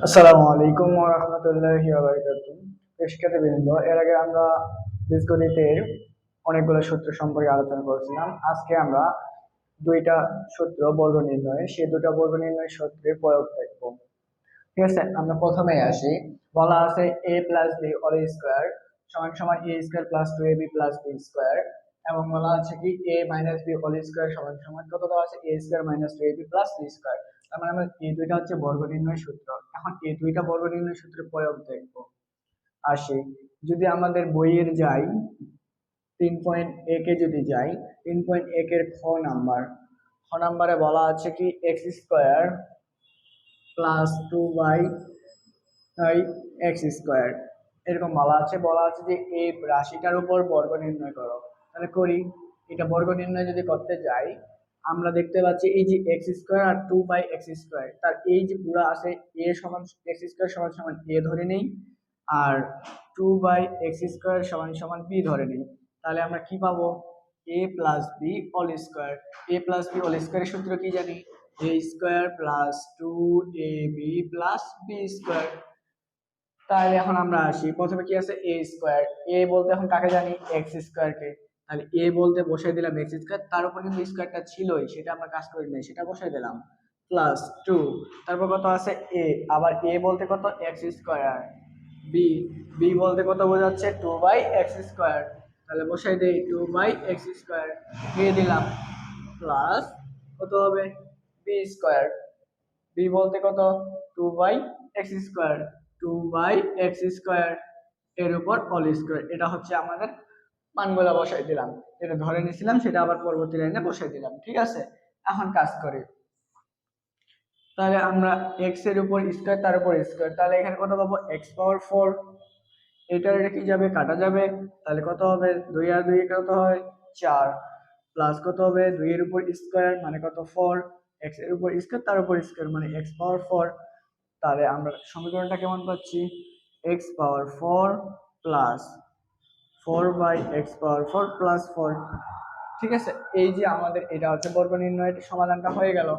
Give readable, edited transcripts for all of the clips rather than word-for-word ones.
আসসালামু আলাইকুম ওয়া রাহমাতুল্লাহি ওয়া বারাকাতুহু। শিক্ষার্থীবৃন্দ, এর আগে আমরা বীজগণিতের অনেকগুলো সূত্র সম্পর্কে আলোচনা করেছিলাম। আজকে আমরা দুইটা সূত্র বর্গ নির্ণয়, সেই দুটো বর্গ নির্ণয় সূত্রের প্রয়োগ দেখব। ঠিক আছে, আমরা প্রথমে আসি। বলা আছে a plus B whole square সমান সমান a square plus 2ab plus b square, এবং বলা আছে কি a minus b whole square সমান সমান কত দেওয়া আছে a square minus 2ab plus b square. তার মানে আমরা এই দুইটা হচ্ছে বর্গ নির্ণয় সূত্র। এখন এই দুইটা বর্গ নির্ণয় সূত্রের প্রয়োগ দেখব। আসি, যদি আমাদের বইয়ের যাই 3.1 এ যদি যাই, 3.1 এর খ নাম্বারে বলা আছে কি x square plus 2y x square, এরকম বলা আছে যে এই রাশিটার উপর বর্গ নির্ণয় করো। তাহলে করি। এটা বর্গ নির্ণয় যদি করতে যাই, আমরা দেখতে পাচ্ছি এই যে এক্স স্কোয়ার আর 2/x স্কোয়ার, তার এই যে পুরো আছে a সমান এক্স স্কোয়ার সমান সমান a ধরে নেই, আর 2/x স্কোয়ার সমান সমান b ধরে নেই। তাহলে আমরা কি পাবো? a plus B whole square. a plus B whole স্কোয়ারের সূত্র কি জানি? a square plus 2ab plus b square. তাহলে এখন আমরা আসি, প্রথমে কি আছে a স্কয়ার। a বলতে এখন কাকে জানি? x স্কয়ার কে। তাহলে a বলতে বসাই দিলাম x স্কয়ার, তার উপর কিন্তু স্কয়ারটা ছিলই, সেটা আমরা কাজ করি নাই, সেটা বসাই দিলাম প্লাস 2। তারপর কত আছে a, আবার a বলতে কত? x square. b, b বলতে কত বোঝাচ্ছে? 2/x square. তাহলে বসাই দেই 2/x স্কয়ার দিয়ে দিলাম প্লাস কত হবে? b square. b বলতে কত? 2/x স্কয়ার, 2/x স্কয়ার এর উপর হোল স্কয়ার। এটা হচ্ছে আমাদের মানগুলা বসাই দিলাম, এটা ধরে নিছিলাম, সেটা আবার পরবর্তী লাইনে বসাই দিলাম। ঠিক আছে, এখন কাজ করি। তাহলে আমরা x এর উপর স্কয়ার, তার উপর স্কয়ার, তাহলে এখানে কত পাবো? x পাওয়ার 4। এটা কি যাবে? কাটা যাবে। তাহলে কত হবে? 2 আর 2 কত হয়? 4, প্লাস কত হবে? 2 এর উপর স্কয়ার মানে কত? 4, x এর উপর স্কয়ার, তার উপর স্কয়ার মানে x পাওয়ার 4। তাহলে আমরা সমীকরণটা কেমন পাচ্ছি? x পাওয়ার 4 প্লাস 4/x পাওয়ার 4 প্লাস 4। ঠিক আছে, এই যে আমাদের এটা হচ্ছে বর্গ নির্ণয়ের সমাধানটা হয়ে গেল।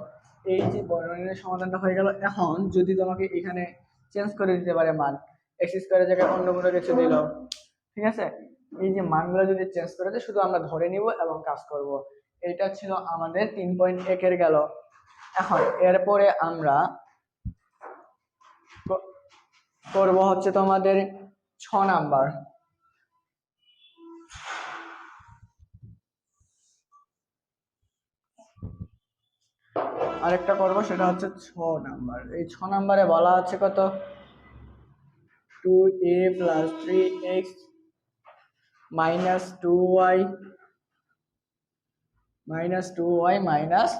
এই যে বর্গ নির্ণয়ের সমাধানটা হয়ে গেল। এখন যদি তোমাকে এখানে চেঞ্জ করে দিতে পারে মান, x স্কয়ারের জায়গায় অন্য কোনো কিছু দিল, ঠিক আছে, এই যে মানগুলো যদি চেঞ্জ করে দেয়, শুধু আমরা ধরে নিব এবং কাজ করব। এটা ছিল আমাদের 3.1 এর গেল। এখন এরপরে আমরা করব হচ্ছে তোমাদের 6 নাম্বার। আরেকটা করব, সেটা হচ্ছে 6 নাম্বার। এই 6 নাম্বারে বলা আছে কত? 2a plus 3x minus 2y minus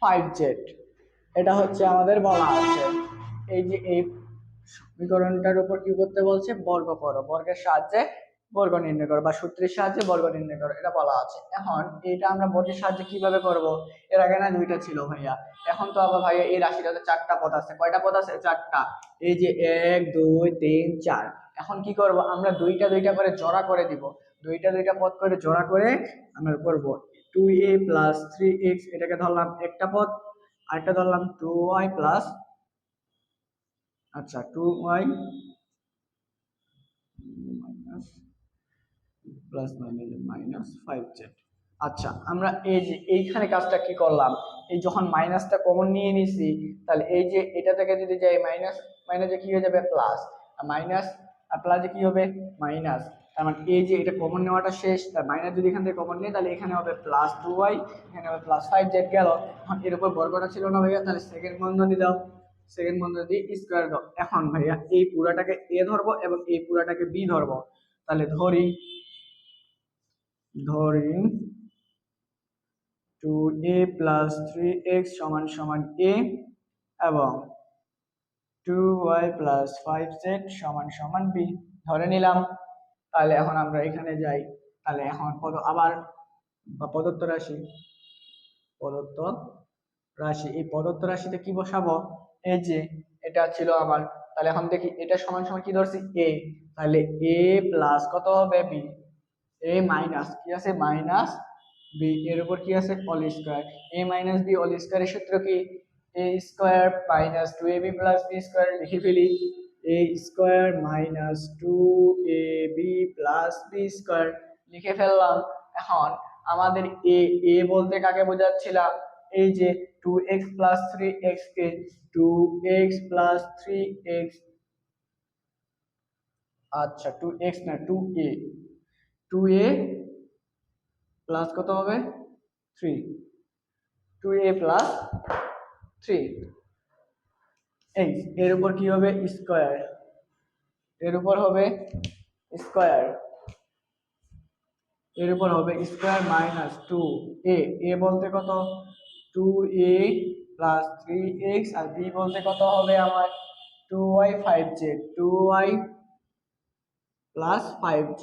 5z, এটা হচ্ছে আমাদের বলা আছে। এই যে এই সমীকরণটার উপর কি করতে বলছে? বর্গ করো, বর্গের সাহায্যে বর্গ নির্ণয় করো বা সূত্রের সাহায্যে বর্গ নির্ণয় করো, এটা বলা আছে। এখন এটা আমরা বর্গের সাহায্যে কিভাবে করব? এর আগে না দুইটা ছিল ভাইয়া, এখন তো আবার ভাইয়া এই রাশিটাতে 4টা পদ আছে। কয়টা পদ আছে? 4টা। এই যে 1 2 3 4। এখন কি করব? আমরা দুইটা দুইটা করে জোড়া করে দিব, দুইটা দুইটা পদ করে জোড়া করে আমরা করব। 2a প্লাস 3x এটাকে ধরলাম একটা পদ, আরেকটা ধরলাম 2y প্লাস, আচ্ছা 2y minus plus minus 5z। আচ্ছা, আমরা এই যে এইখানে কাজটা কি করলাম? এই যখন মাইনাসটা কমন নিয়ে নিছি, তাহলে এই যে এটা থেকে যদি যাই মাইনাস, মাইনাসে কি হয়ে যাবে? প্লাস। আর মাইনাস আর প্লাসে কি হবে? মাইনাস। তার মানে এই যে এটা কমন নেওয়াটা শেষ, তার মাইনাস যদি এখান থেকে কমন নিই, তাহলে এখানে হবে প্লাস 2y, এখানে হবে প্লাস 5z গেল। এখন এর উপর বর্গটা ছিল না ভাইয়া, তাহলে সেকেন্ড বন্ধনী দাও, সেকেন্ড বন্ধনী দিয়ে স্কয়ার দাও। এখন ভাইয়া এই পুরাটাকে a ধরবো এবং এই পুরাটাকে b ধরবো। তাহলে ধরি 2a প্লাস 3x সমান সমান a এবং 2y প্লাস 5z সমান সমান b ধরে নিলাম। তাহলে এখন আমরা এখানে যাই। তাহলে এখন আবার প্রদত্ত রাশি, প্রদত্ত রাশি, এই প্রদত্ত রাশিতে কি বসাবো? এই যে এটা ছিল আমার, তাহলে এখন দেখি এটা সমান সমান কি ধরছি? a। তাহলে a প্লাস কত হবে? b। a মাইনাস কি আছে? মাইনাস b এর উপর কি আছে? Whole square. a minus b whole স্কয়ারের সূত্র কি? A square minus 2ab plus b square লিখে ফেলি। A square minus 2ab plus b square লিখে ফেললাম। এখন আমাদের এ এ বলতে কাকে বোঝাচ্ছিলাম? এই যে 2x প্লাস 3x কে 2x প্লাস 3x, আচ্ছা 2x না 2a, 2a প্লাস কত হবে 3, 2a প্লাস 3 এর উপর কি হবে স্কোয়ার, এর উপর হবে স্কোয়ার, এর উপর হবে স্কোয়ার মাইনাস 2a, এ বলতে কত 2a প্লাস 3x, আর বি বলতে কত হবে আমার 2y 5z, 2y plus 5z,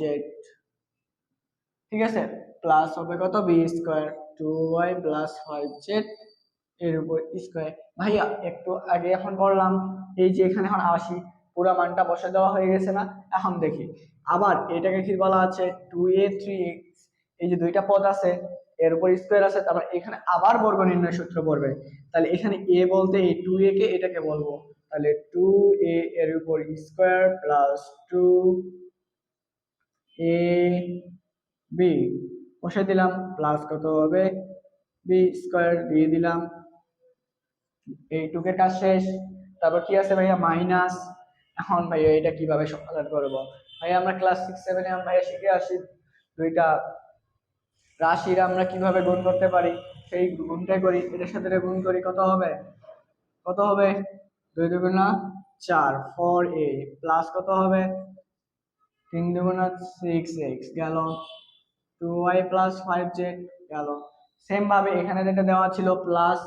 ঠিক আছে, প্লাস হবে কত B square 2y plus 5z এর উপর স্কোয়ার। ভাইয়া একটু আগে এখন করলাম, এই যে এখানে এখন আসি, পুরো মানটা বসে দেওয়া হয়ে গেছে না? এখন দেখি আবার এটাকে কি বলা আছে 2a 3x, এই যে দুইটা পদ আছে এর উপর স্কোয়ার আছে, তারপর এখানে আবার বর্গ নির্ণয় সূত্র পড়বে। তাহলে এখানে a বলতে এই 2a কে এটাকে বলবো, তাহলে 2a এর উপর স্কোয়ার প্লাস 2a b বসে দিলাম, প্লাস কত হবে বি স্কোয়ার দিয়ে দিলাম, এইটুকের কাজ শেষ। তারপর কি আছে ভাইয়া মাইনাস। এখন ভাইয়া এটা কিভাবে সমাধান করব? ভাইয়া আমরা ক্লাস 6-7 এ ভাইয়া শিখে আসি দুইটা রাশির আমরা কিভাবে গুণ করতে পারি, সেই গুণটাই করি। এটার সাথে গুণ করি, কত হবে কত হবে 2 দুগুণা 4 4a প্লাস কত হবে 3 দুগুণা 6x গেল, 2y প্লাস 5z গেল। সেম ভাবে এখানে যেটা দেওয়া ছিল প্লাস,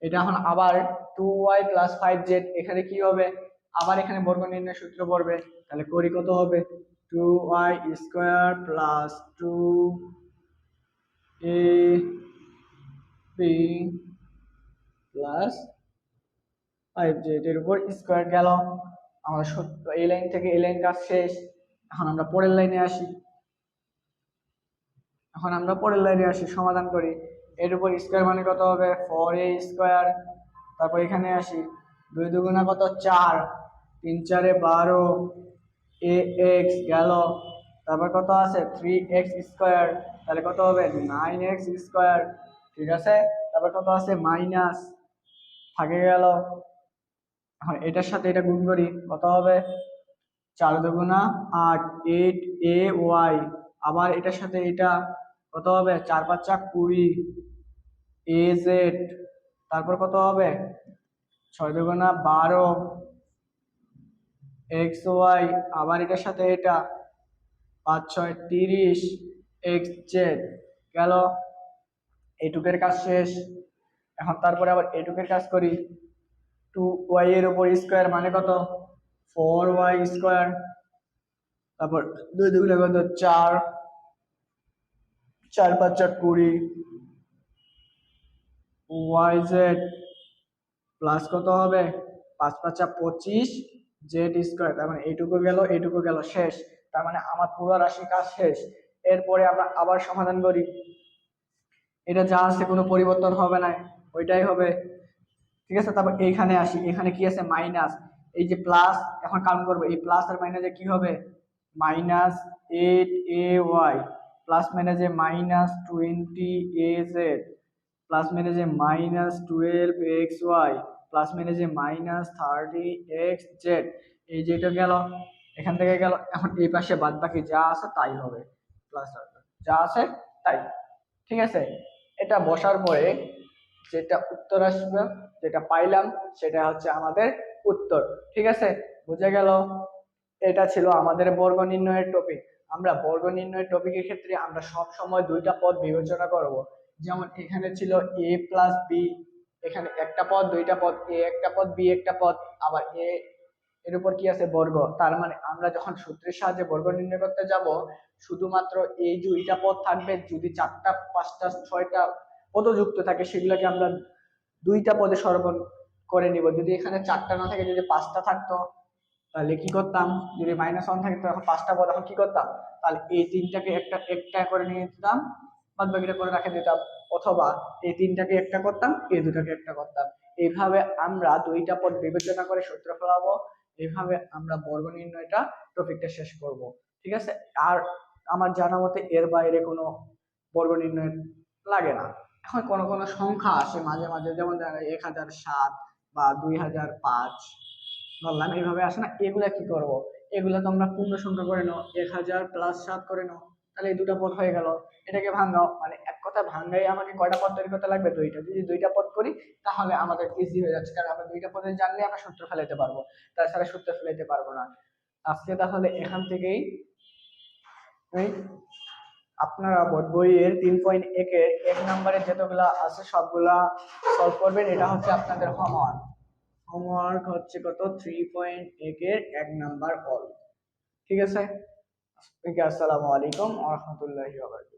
এটা এখন আবার 2y প্লাস 5z, এখানে কি হবে আবার এখানে বর্গ নির্ণয় সূত্র পড়বে। তাহলে করি, কত হবে 2y square plus 2ab plus 5z এর উপর স্কোয়ার গেল। আমরা সূত্র এই লাইন থেকে এই লাইন কাজ শেষ। এখন আমরা পরের লাইনে আসি, সমাধান করি। এর উপর স্কোয়ার মানে কত হবে 4a স্কোয়ার, তারপর এখানে আসি 2 দুগুণা কত 4, 3 4 12 ax গেল, তারপর কত আছে 3x স্কোয়ার, তাহলে কত হবে 9x স্কোয়ার, ঠিক আছে। তারপর কত আছে মাইনাস থাকে গেল। এখন এটার সাথে এটা গুণ করি, কত হবে 4 দুগুণা 8 8ay, আবার এটার সাথে এটা কত হবে 4 5 20 az, তারপর কত হবে 6 দুগুণা 12 xy, আবার এটার সাথে এটা 5 6 30 xz গেল। এইটুকের কাজ শেষ। এখন তারপরে আবার এইটুকের কাজ করি, 2y এর উপর স্কোয়ার মানে কত 4y স্কোয়ার, তারপর 2 দুগুণা কত 4 4 5 20 yz প্লাস কত হবে 5 5 25 জেড স্কোয়ার, তার মানে এইটুকু গেল এইটুকু গেল, শেষ। তার মানে আমার পুরো রাশি কাজ শেষ। এরপরে আমরা আবার সমাধান করি, এটা যা আছে কোনো পরিবর্তন হবে না, ওইটাই হবে, ঠিক আছে। তারপর এইখানে আসি, এখানে কি আছে মাইনাস, এই যে প্লাস এখন কাউন্ট করবো, এই প্লাস আর মাইনাসে কি হবে মাইনাস 8ay প্লাস মাইনাসে মাইনাস 20az প্লাস মাইনাসে মাইনাস 12xy প্লাস মাইনাসে মাইনাস 30xz, এই যেটা গেল এখান থেকে গেল। এখন এই পাশে বাদ বাকি যা আছে তাই হবে, প্লাস যা আছে তাই, ঠিক আছে। এটা বসার পরে যেটা উত্তর আসবে, যেটা পাইলাম সেটা হচ্ছে আমাদের উত্তর, ঠিক আছে, বুঝে গেল। এটা ছিল আমাদের বর্গ নির্ণয়ের টপিক। আমরা বর্গ নির্ণয়ের টপিকের ক্ষেত্রে আমরা সব সময় দুইটা পদ বিবেচনা করব। যেমন এখানে ছিল a প্লাস বি, এখানে একটা পদ দুইটা পদ, a একটা পদ বি একটা পদ, আবার a এর উপর কি আছে বর্গ। তার মানে আমরা যখন সূত্রের সাহায্যে বর্গ নির্ণয় করতে যাব, শুধুমাত্র এই দুইটা পদ থাকবে। যদি 4টা 5টা 6টা পদ যুক্ত থাকে সেগুলোকে আমরা দুইটা পদে সরবরাহ করে নিব। যদি এখানে 4টা না থাকে, যদি 5টা থাকতো তাহলে কি করতাম, যদি -1 থাকে তখন 5টা পদ, এখন কি করতাম তাহলে এই তিনটাকে একটা একটা করে নিয়ে যেতাম, বাদ বাকিটা করে রেখে দিতাম, অথবা এই তিনটাকে একটা করতাম এই দুটাকে একটা করতাম। এইভাবে আমরা দুইটা পদ বিবেচনা করে সূত্র ফলাবো, এইভাবে আমরা বর্গ নির্ণয়টা টপিকটা শেষ করব। ঠিক আছে, আর আমার জানা মতে এর বাইরে কোনো বর্গ নির্ণয় লাগে না। এখন কোনো কোনো সংখ্যা আসে মাঝে মাঝে, যেমন 1007 বা 2005 বললাম, এইভাবে আসে না, এগুলা কি করব, এগুলা তোমরা পূর্ণ সংখ্যা করে নাও, 1000 প্লাস 7 করে নাও, তাহলে এই দুটা পদ হয়ে গেল। এটাকে ভাঙাও, মানে এক কথা ভাঙাই আমাকে কয়টা পদ তৈরি করতে লাগবে, দুইটা। যদি দুইটা পদ করি তাহলে আমাদের ইজি হয়ে যাচ্ছে, কারণ আমরা দুইটা পদে জানলে আমরা সূত্র ফেলাইতে পারবো, তাছাড়া সূত্র ফেলাইতে পারবো না। আজকে তাহলে এখান থেকেই আপনারা বইয়ের 3.1 এর 1 নম্বরে যতগুলা আছে সবগুলা সলভ করবেন। এটা হচ্ছে আপনাদের হোমওয়ার্ক। হোমওয়ার্ক হচ্ছে কত, 3.1 এর 1 নাম্বার অল। ঠিক আছে, আসসালামু আলাইকুম ওয়া রাহমাতুল্লাহি ওয়া বারাকাতুহু।